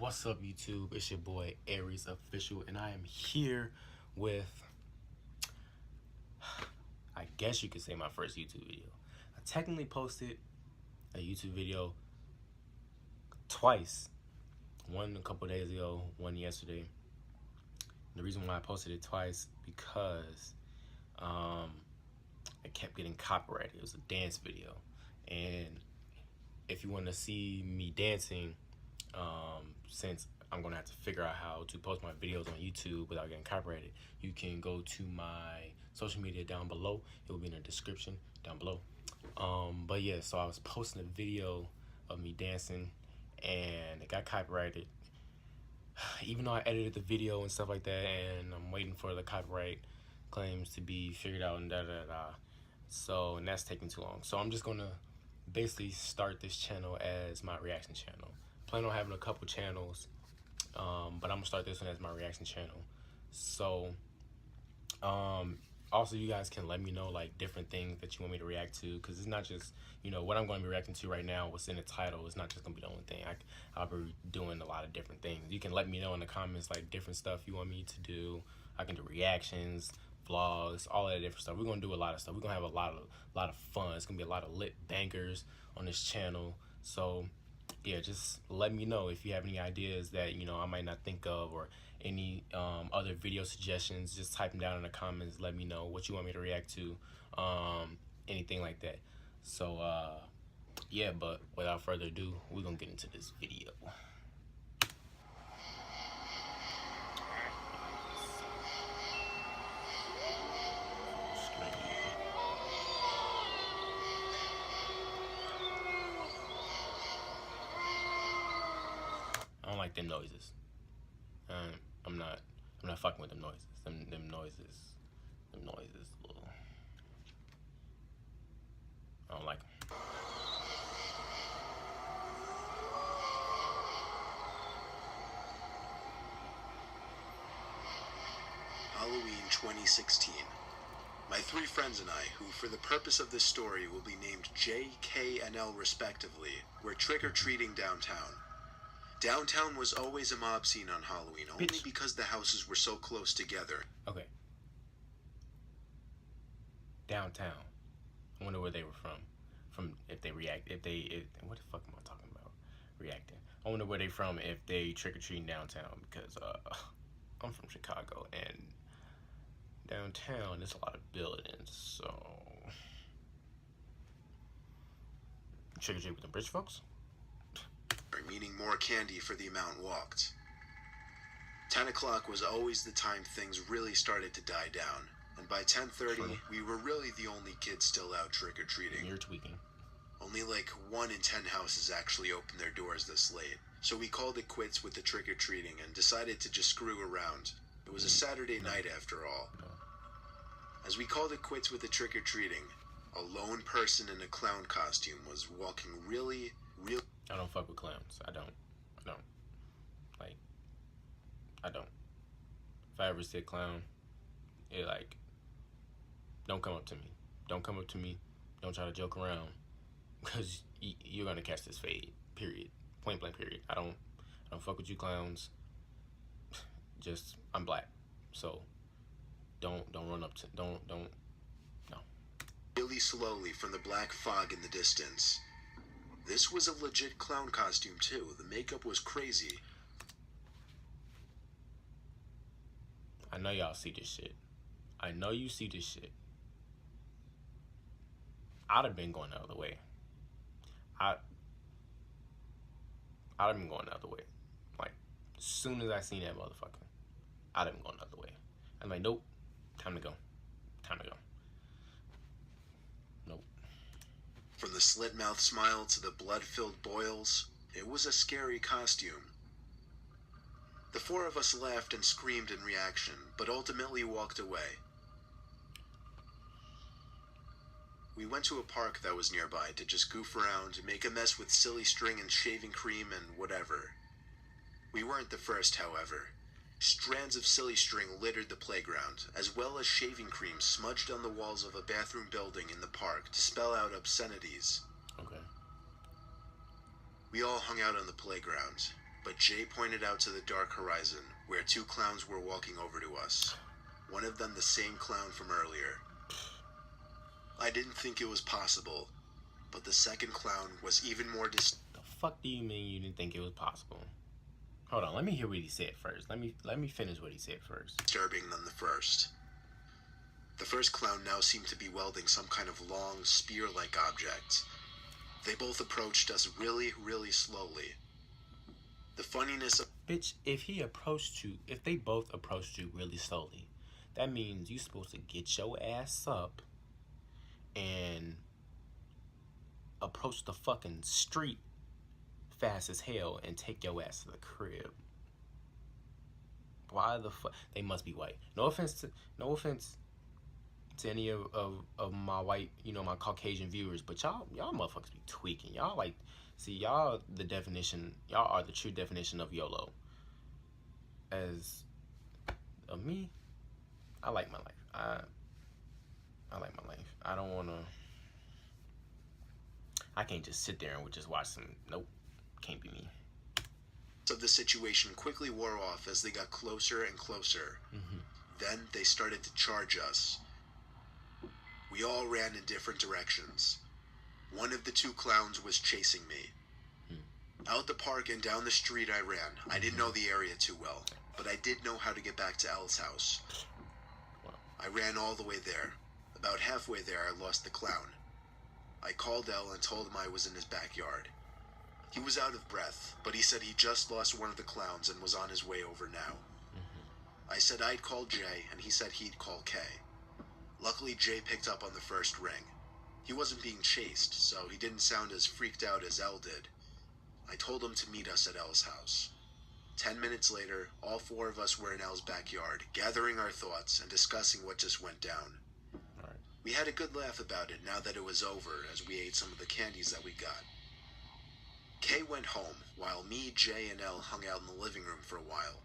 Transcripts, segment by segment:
What's up, YouTube? It's your boy Aries Official, and I am here with, I guess you could say, my first YouTube video. I technically posted a YouTube video twice. One a couple days ago, one yesterday. The reason why I posted it twice because it kept getting copyrighted. It was a dance video, and if you want to see me dancing, since I'm gonna have to figure out how to post my videos on YouTube without getting copyrighted, you can go to my social media down below. It will be in the description down below. But yeah, so I was posting a video of me dancing and it got copyrighted, even though I edited the video and stuff like that, and I'm waiting for the copyright claims to be figured out and so, and that's taking too long. So I'm just gonna basically start this channel as my reaction channel. Plan on having a couple channels, but I'm gonna start this one as my reaction channel. So also, you guys can let me know like different things that you want me to react to, because it's not just, you know, what I'm going to be reacting to right now, what's in the title. It's not just gonna be the only thing. I'll be doing a lot of different things. You can let me know in the comments like different stuff you want me to do. I can do reactions, vlogs, all that different stuff. We're gonna do a lot of stuff. We're gonna have a lot of fun. It's gonna be a lot of lit bangers on this channel. So yeah, just let me know if you have any ideas that, you know, I might not think of, or any other video suggestions. Just type them down in the comments. Let me know what you want me to react to, anything like that. So yeah, but without further ado, we're gonna get into this video. I don't like them noises. I'm not fucking with them noises. Them noises. Little. I don't like them. Halloween 2016. My three friends and I, who for the purpose of this story will be named J, K, and L respectively, were trick-or-treating downtown. Downtown was always a mob scene on Halloween, only because the houses were so close together. Okay. Downtown. I wonder where they were from. What the fuck am I talking about? Reacting. I wonder where they from if they trick-or-treating downtown, because I'm from Chicago, and downtown there's a lot of buildings, so trick-or-treat with the rich folks? Meaning more candy for the amount walked. 10 o'clock was always the time things really started to die down, and by 10:30, we were really the only kids still out trick-or-treating. You're tweaking. Only like 1 in 10 houses actually opened their doors this late, so we called it quits with the trick-or-treating and decided to just screw around. It was a Saturday night after all. As we called it quits with the trick-or-treating, a lone person in a clown costume was walking really I don't fuck with clowns. I don't. Like, I don't. If I ever see a clown, it like, don't come up to me. Don't come up to me. Don't try to joke around, because you're gonna catch this fade. Period. Point blank. Period. I don't fuck with you clowns. Just, I'm black, so don't run up to no. Really slowly from the black fog in the distance. This was a legit clown costume too. The makeup was crazy. I know y'all see this shit. I know you see this shit. I'd have been going the other way. I'd have been going the other way. Like, as soon as I seen that motherfucker, I'd have been going the other way. I'm like, nope, time to go. Nope. From the slit-mouth smile to the blood-filled boils, it was a scary costume. The four of us laughed and screamed in reaction, but ultimately walked away. We went to a park that was nearby to just goof around, make a mess with silly string and shaving cream and whatever. We weren't the first, however. Strands of silly string littered the playground, as well as shaving cream smudged on the walls of a bathroom building in the park to spell out obscenities. Okay. We all hung out on the playground. but Jay pointed out to the dark horizon where two clowns were walking over to us. One of them the same clown from earlier. I didn't think it was possible, but the second clown was even more The fuck do you mean you didn't think it was possible? Hold on, let me hear what he said first. Let me finish what he said first. disturbing than the first. The first clown now seemed to be wielding some kind of long, spear-like object. They both approached us really, really slowly. The funniness of... Bitch, if they both approached you really slowly, that means you're supposed to get your ass up and approach the fucking street fast as hell and take your ass to the crib. Why the fuck? They must be white. No offense to any of my white, my Caucasian viewers, but y'all motherfuckers be tweaking. Y'all are the true definition of YOLO. As of me, I like my life. I like my life. I don't wanna. I can't just sit there and just watch some. Nope, can't be me. of the situation quickly wore off as they got closer and closer. Then they started to charge us. We all ran in different directions. One of the two clowns was chasing me. Out the park and down the street I ran. I didn't know the area too well, but I did know how to get back to Elle's house. I ran all the way there. About halfway there, I lost the clown. I called Elle and told him I was in his backyard. He was out of breath, but he said he just lost one of the clowns and was on his way over now. I said I'd call Jay, and he said he'd call Kay. Luckily, Jay picked up on the first ring. He wasn't being chased, so he didn't sound as freaked out as Elle did. I told him to meet us at Elle's house. 10 minutes later, all four of us were in Elle's backyard, gathering our thoughts and discussing what just went down. We had a good laugh about it now that it was over, as we ate some of the candies that we got. Kay went home, while me, Jay, and Elle hung out in the living room for a while.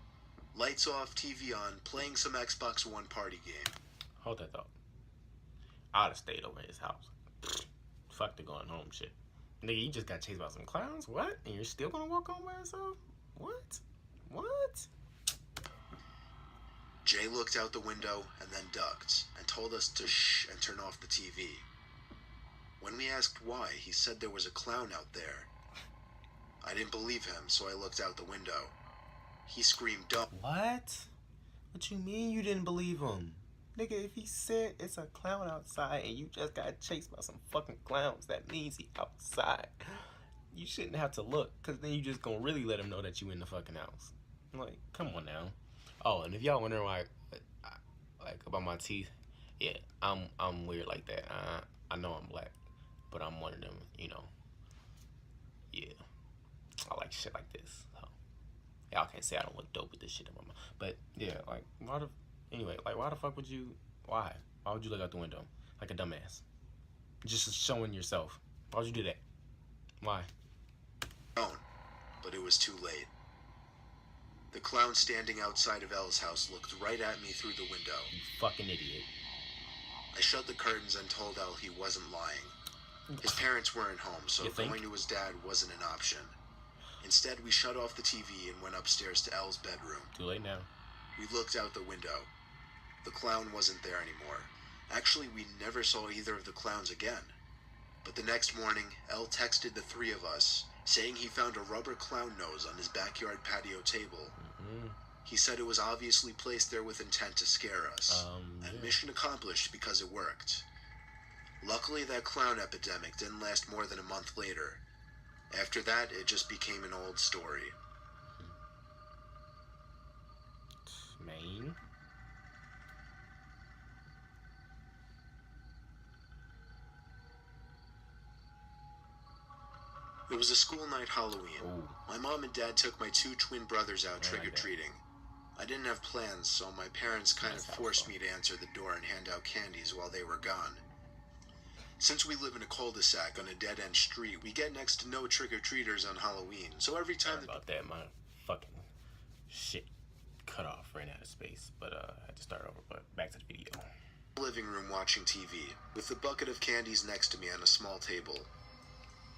Lights off, TV on, playing some Xbox One party game. Hold that thought. I'd have stayed over at his house. Fuck the going home shit. Nigga, you just got chased by some clowns? What? And you're still gonna walk home by yourself? What? What? Jay looked out the window and then ducked, and told us to shh and turn off the TV. When we asked why, he said there was a clown out there. I didn't believe him, so I looked out the window. He screamed, "Dump." What? What you mean you didn't believe him? Nigga, if he said it's a clown outside and you just got chased by some fucking clowns, that means he outside. You shouldn't have to look, because then you just gonna really let him know that you in the fucking house. Like, come on now. Oh, and if y'all wondering why, like, about my teeth, yeah, I'm weird like that. I know I'm black, but I'm one of them, yeah. I like shit like this. So y'all can't say I don't look dope with this shit in my mouth. But yeah, like, why the fuck would you? Why would you look out the window like a dumbass? Just showing yourself. Why would you do that? Why? But it was too late. The clown standing outside of Elle's house looked right at me through the window. You fucking idiot. I shut the curtains and told Elle he wasn't lying. His parents weren't home, so going to his dad wasn't an option. Instead, we shut off the TV and went upstairs to Elle's bedroom. Too late now. We looked out the window. The clown wasn't there anymore. Actually, we never saw either of the clowns again. But the next morning, Elle texted the three of us, saying he found a rubber clown nose on his backyard patio table. He said it was obviously placed there with intent to scare us. And mission accomplished because it worked. Luckily, that clown epidemic didn't last more than a month later. After that, it just became an old story. Maine? It was a school night Halloween. Ooh. My mom and dad took my two twin brothers out trick-or-treating. I didn't have plans, so my parents kind of forced me to answer the door and hand out candies while they were gone. Since we live in a cul-de-sac on a dead-end street, we get next to no trick-or-treaters on Halloween, so every time... Sorry about that, my fucking shit cut off, ran out of space, but I had to start over, but back to the video. Living room watching TV, with the bucket of candies next to me on a small table.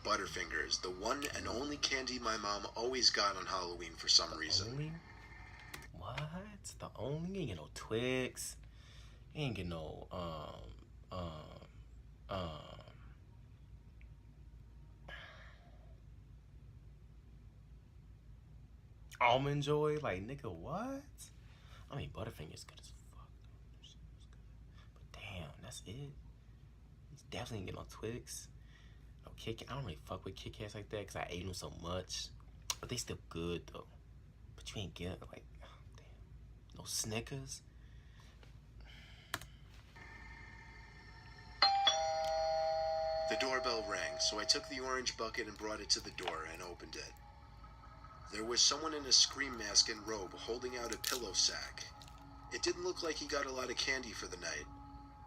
Butterfingers, the one and only candy my mom always got on Halloween for some reason. Only? What? The only? You ain't get no Twix. You ain't get no, Almond Joy? Like, nigga, what? I mean, Butterfingers good as fuck. But damn, that's it? You definitely ain't get no Twix. No Kit Kat. I don't really fuck with Kit Kats like that because I ate them so much. But they still good, though. But you ain't get, like, damn. No Snickers? The doorbell rang, so I took the orange bucket and brought it to the door and opened it. There was someone in a scream mask and robe holding out a pillow sack. It didn't look like he got a lot of candy for the night.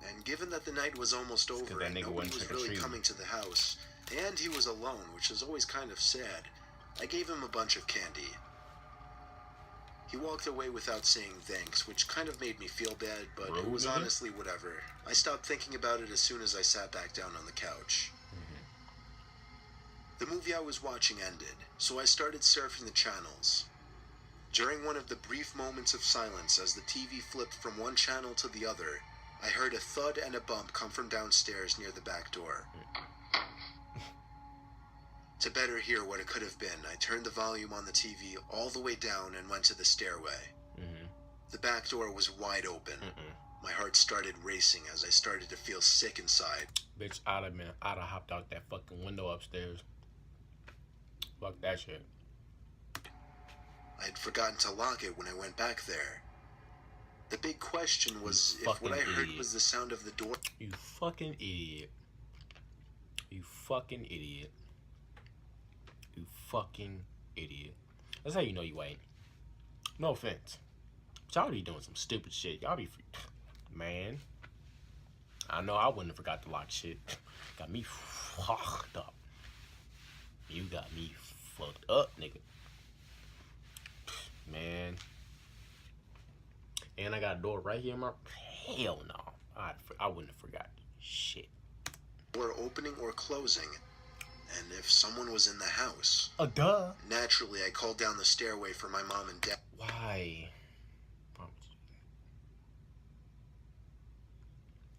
And given that the night was almost over and nobody was really coming to the house, and he was alone, which is always kind of sad, I gave him a bunch of candy. He walked away without saying thanks, which kind of made me feel bad, but it was honestly whatever. I stopped thinking about it as soon as I sat back down on the couch. The movie I was watching ended, so I started surfing the channels. During one of the brief moments of silence as the TV flipped from one channel to the other, I heard a thud and a bump come from downstairs near the back door. To better hear what it could have been, I turned the volume on the TV all the way down and went to the stairway. The back door was wide open. My heart started racing as I started to feel sick inside. Bitch, I'd have hopped out that fucking window upstairs. Fuck that shit. I had forgotten to lock it when I went back there. The big question was if what I heard was the sound of the door. You fucking idiot. You fucking idiot. You fucking idiot. That's how you know you ain't. No offense. But y'all be doing some stupid shit. Y'all be man. I know I wouldn't have forgot to lock shit. Got me fucked up. You got me fucked up, nigga. Man. And I got a door right here in my... Hell no. I wouldn't have forgot shit. Door opening or closing. And if someone was in the house... Duh. Naturally, I called down the stairway for my mom and dad. Why?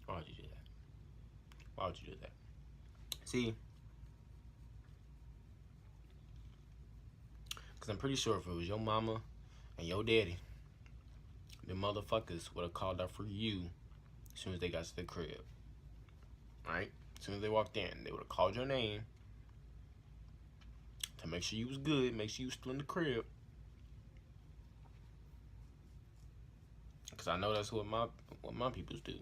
Why would you do that? Why would you do that? See... Because I'm pretty sure if it was your mama and your daddy, the motherfuckers would have called out for you as soon as they got to the crib. Right? As soon as they walked in, they would have called your name to make sure you was good, make sure you was still in the crib. Because I know that's what my peoples do.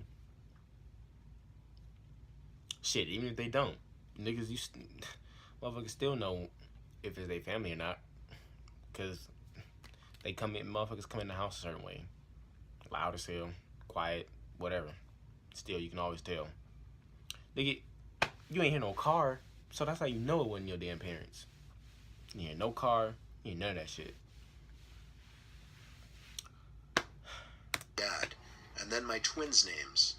Shit, even if they don't, niggas, motherfuckers still know if it's their family or not. Because they motherfuckers come in the house a certain way. Loud as hell, quiet, whatever. Still, you can always tell. Nigga, you ain't hear no car, so that's how you know it wasn't your damn parents. You hear no car, you hear none of that shit. Dad, and then my twins' names.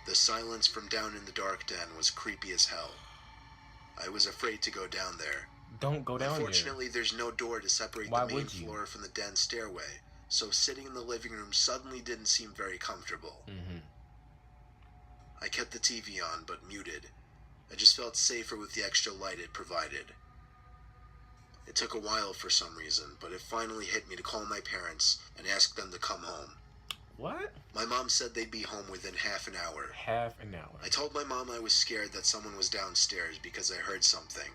The silence from down in the dark den was creepy as hell. I was afraid to go down there. Don't go down there. Unfortunately, there's no door to separate the main floor from the den stairway, so sitting in the living room suddenly didn't seem very comfortable. I kept the TV on, but muted. I just felt safer with the extra light it provided. It took a while for some reason, but it finally hit me to call my parents and ask them to come home. What? My mom said they'd be home within half an hour. Half an hour. I told my mom I was scared that someone was downstairs because I heard something.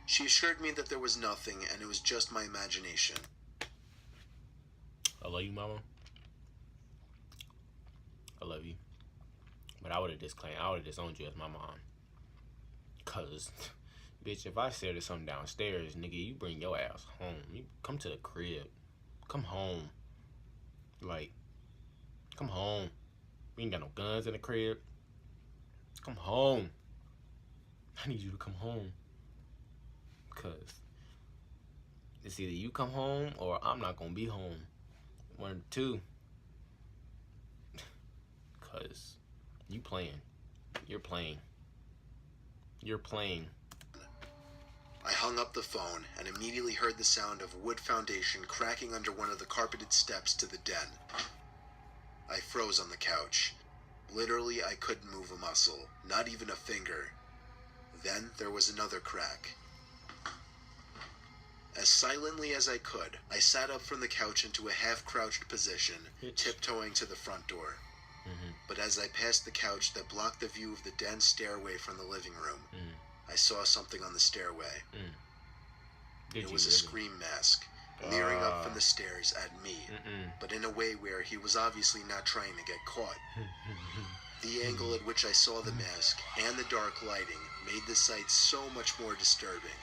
She assured me that there was nothing and it was just my imagination. I love you, mama. I love you. But I would have disowned you as my mom. Cause, bitch, if I said there's something downstairs, nigga, you bring your ass home. You come to the crib. Come home. Like, come home. We ain't got no guns in the crib. Come home. I need you to come home. Cause it's either you come home or I'm not gonna be home. One or two. Cause you playing. You're playing. You're playing. I hung up the phone and immediately heard the sound of wood foundation cracking under one of the carpeted steps to the den. I froze on the couch. Literally, I couldn't move a muscle, not even a finger. Then there was another crack. As silently as I could, I sat up from the couch into a half-crouched position, tiptoeing to the front door. But as I passed the couch that blocked the view of the den stairway from the living room, I saw something on the stairway. It was a scream mask, leering up from the stairs at me, but in a way where he was obviously not trying to get caught. The angle at which I saw the mask and the dark lighting made the sight so much more disturbing.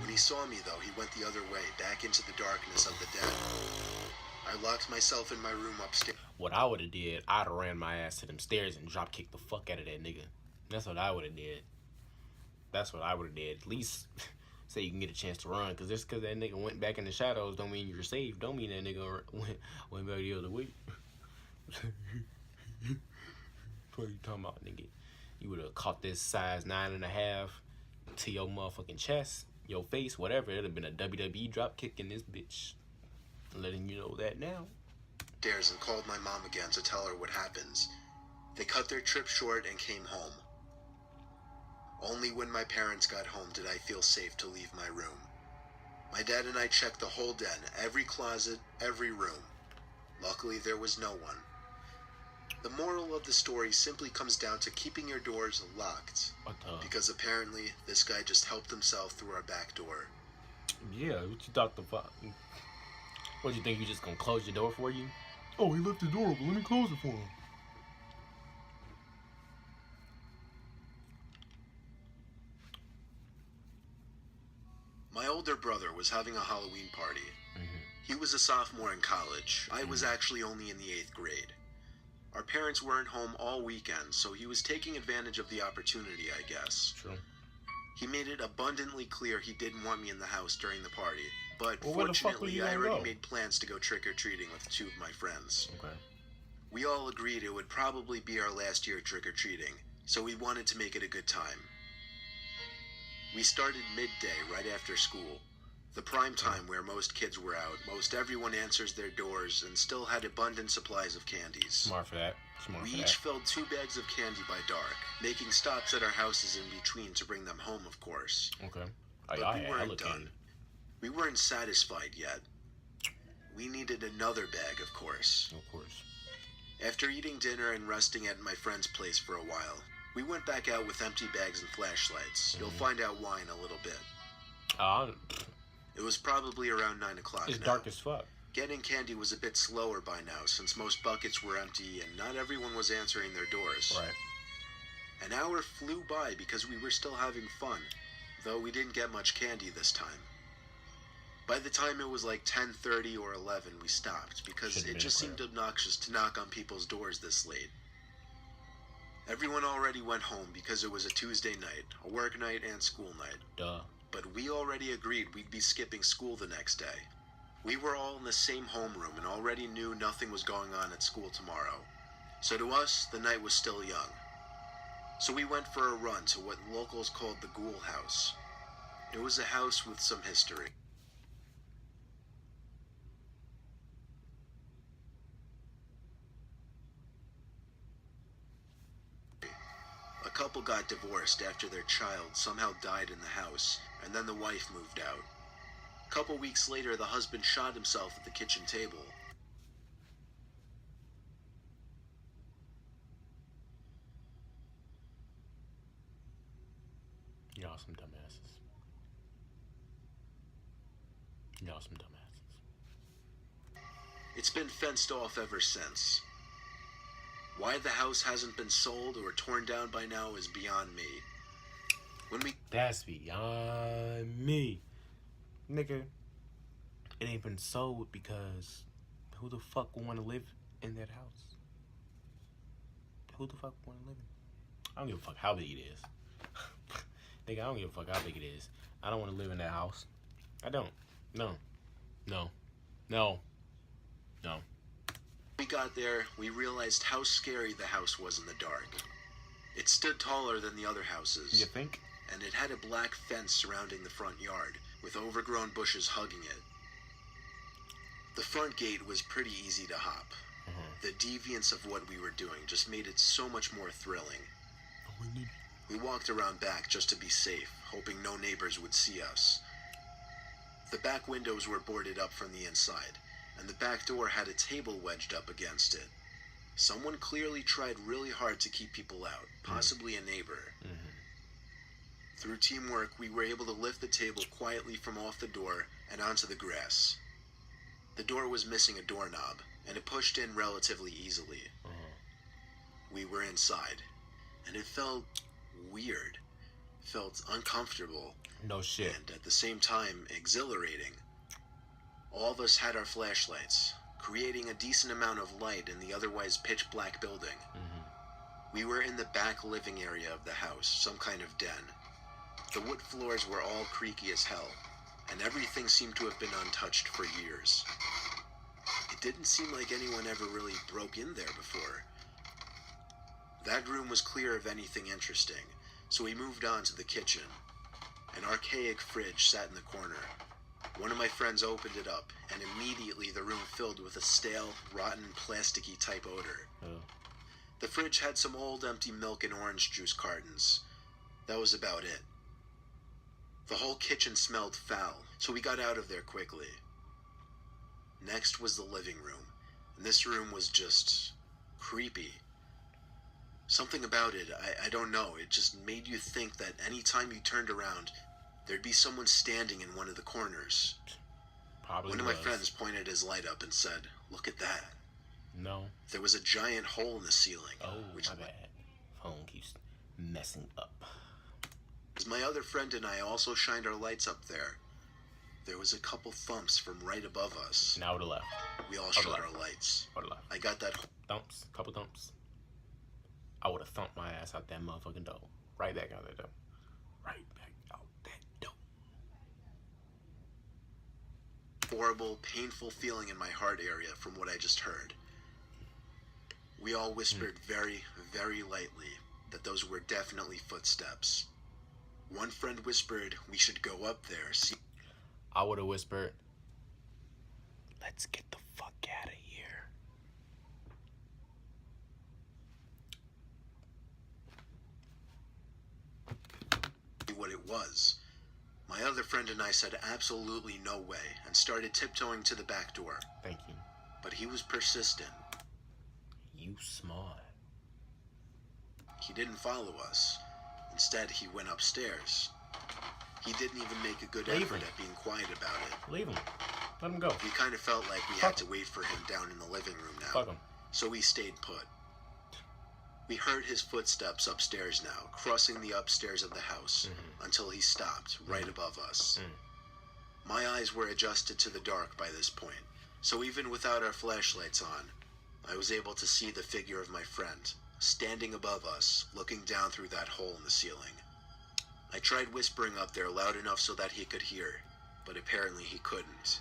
When he saw me, though, he went the other way, back into the darkness of the den. I locked myself in my room upstairs. What I would have did, I'd have ran my ass to them stairs and drop kicked the fuck out of that nigga. That's what I would have did. That's what I would have did. At least say you can get a chance to run. Because just because that nigga went back in the shadows don't mean you're safe. Don't mean that nigga went back the other way. What are you talking about, nigga? You would have caught this size 9.5 to your motherfucking chest, your face, whatever. It'd have been a WWE drop kick in this bitch. Letting you know that now. And called my mom again to tell her what happens. They cut their trip short and came home. Only when my parents got home did I feel safe to leave my room. My dad and I checked the whole den, every closet, every room. Luckily, there was no one. The moral of the story simply comes down to keeping your doors locked. Because apparently, this guy just helped himself through our back door. Yeah, what you thought the fuck? What, you think you just gonna close your door for you? Oh, he left the door open. Let me close it for him. My older brother was having a Halloween party. He was a sophomore in college. I was actually only in the 8th grade. Our parents weren't home all weekend, so he was taking advantage of the opportunity, I guess. True. He made it abundantly clear he didn't want me in the house during the party, but well, fortunately I already made plans to go trick-or-treating with 2 of my friends. Okay. We all agreed it would probably be our last year trick-or-treating, so we wanted to make it a good time. We started midday right after school, the prime time where most kids were out, most everyone answers their doors, and still had abundant supplies of candies. Smart for that. We each filled 2 bags of candy by dark, making stops at our houses in between to bring them home, of course. Okay. But we weren't done. We weren't satisfied yet. We needed another bag, of course. Of course. After eating dinner and resting at my friend's place for a while, we went back out with empty bags and flashlights. You'll find out why in a little bit. It was probably around 9 o'clock It's now. dark as fuck. Getting candy was a bit slower by now, since most buckets were empty and not everyone was answering their doors. Right. An hour flew by because we were still having fun, though we didn't get much candy this time. By the time it was like 10:30 or 11, we stopped, because it just seemed obnoxious to knock on people's doors this late. Everyone already went home because it was a Tuesday night, a work night and school night. Duh. But we already agreed we'd be skipping school the next day. We were all in the same homeroom and already knew nothing was going on at school tomorrow. So to us, the night was still young. So we went for a run to what locals called the Ghoul House. It was a house with some history. A couple got divorced after their child somehow died in the house, and then the wife moved out. A couple weeks later, the husband shot himself at the kitchen table. Y'all some dumbasses. Y'all some dumbasses. It's been fenced off ever since. Why the house hasn't been sold or torn down by now is beyond me. That's beyond me. Nigga, it ain't been sold because who the fuck would want to live in that house? Who the fuck want to live in? I don't give a fuck how big it is. Nigga, I don't give a fuck how big it is. I don't want to live in that house. I don't. No. No. No. No. We got there, we realized how scary the house was in the dark. It stood taller than the other houses. You think? And it had a black fence surrounding the front yard, with overgrown bushes hugging it. The front gate was pretty easy to hop. The deviance of what we were doing just made it so much more thrilling. We walked around back just to be safe, hoping no neighbors would see us. The back windows were boarded up from the inside, and the back door had a table wedged up against it. Someone clearly tried really hard to keep people out, possibly a neighbor. Through teamwork, we were able to lift the table quietly from off the door and onto the grass. The door was missing a doorknob, and it pushed in relatively easily. We were inside, and it felt weird. Felt uncomfortable. No shit. And at the same time, exhilarating. All of us had our flashlights, creating a decent amount of light in the otherwise pitch black building. We were in the back living area of the house, some kind of den. The wood floors were all creaky as hell, and everything seemed to have been untouched for years. It didn't seem like anyone ever really broke in there before. That room was clear of anything interesting, so we moved on to the kitchen. An archaic fridge sat in the corner. One of my friends opened it up, and immediately the room filled with a stale, rotten, plasticky type odor. The fridge had some old empty milk and orange juice cartons. That was about it. The whole kitchen smelled foul, so we got out of there quickly. Next was the living room, and this room was just creepy. Something about it, I don't know, it just made you think that any time you turned around, there'd be someone standing in one of the corners. Probably One of my friends pointed his light up and said, "Look at that." No. There was a giant hole in the ceiling. Oh, my bad. Phone keeps messing up. As my other friend and I also shined our lights up there, there was a couple thumps from right above us. Now to the left. We all shut our lights. Or the left. I got that. Thumps. Couple thumps. I would have thumped my ass out that motherfucking door. Right back out that door. Right back out that door. Horrible, painful feeling in my heart area from what I just heard. We all whispered very, very lightly that those were definitely footsteps. One friend whispered we should go up there, see. I would have whispered, "Let's get the fuck out of here." What it was. My other friend and I said absolutely no way and started tiptoeing to the back door. Thank you. But he was persistent. You smart. He didn't follow us. Instead, he went upstairs. He didn't even make a good effort at being quiet about it. Leave him. Let him go. We kind of felt like we had to wait for him down in the living room now. Fuck him. So we stayed put. We heard his footsteps upstairs now, crossing the upstairs of the house, until he stopped right above us. My eyes were adjusted to the dark by this point, so even without our flashlights on, I was able to see the figure of my friend, standing above us, looking down through that hole in the ceiling. I tried whispering up there loud enough so that he could hear, but apparently he couldn't.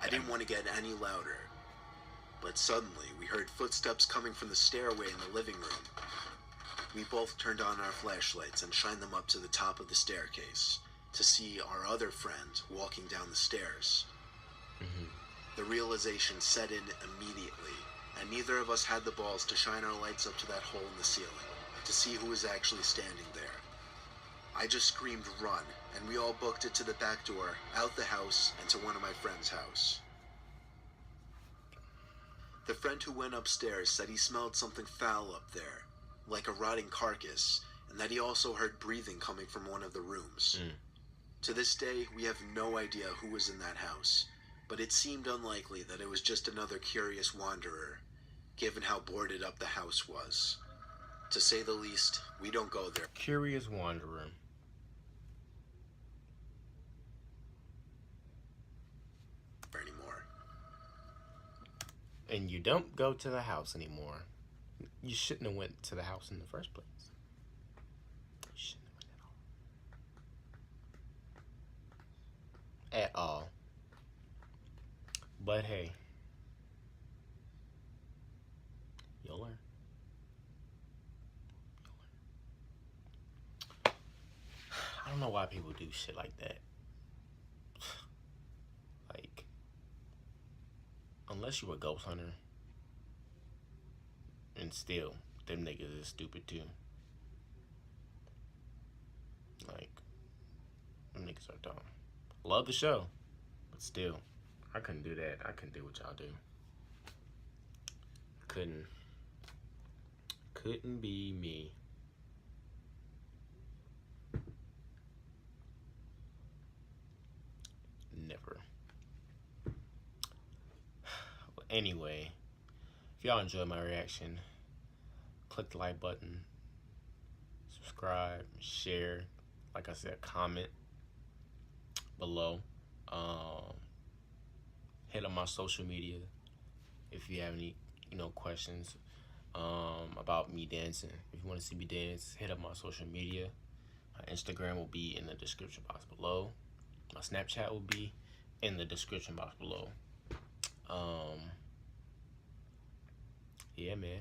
I didn't want to get any louder, but suddenly we heard footsteps coming from the stairway in the living room. We both turned on our flashlights and shined them up to the top of the staircase to see our other friend walking down the stairs. The realization set in immediately, and neither of us had the balls to shine our lights up to that hole in the ceiling to see who was actually standing there. I just screamed run, and we all booked it to the back door, out the house, and to one of my friend's house. The friend who went upstairs said he smelled something foul up there, like a rotting carcass, and that he also heard breathing coming from one of the rooms. To this day, we have no idea who was in that house, but it seemed unlikely that it was just another curious wanderer, given how boarded up the house was. To say the least, we don't go there. Curious wanderer. Anymore. And you don't go to the house anymore. You shouldn't have went to the house in the first place. You shouldn't have went at all. But hey, you'll learn. know why people do shit like that. Like, unless you a ghost hunter, and still, them niggas is stupid too. Like, them niggas are dumb. Love the show, but still, I couldn't do that. I couldn't do what y'all do. Couldn't be me. Never. Well, anyway, if y'all enjoyed my reaction, click the like button, subscribe, share, like I said, comment below. Hit on my social media if you have any, questions about me dancing. If you want to see me dance, hit up my social media. My Instagram will be in the description box below. My Snapchat will be in the description box below. Yeah, man.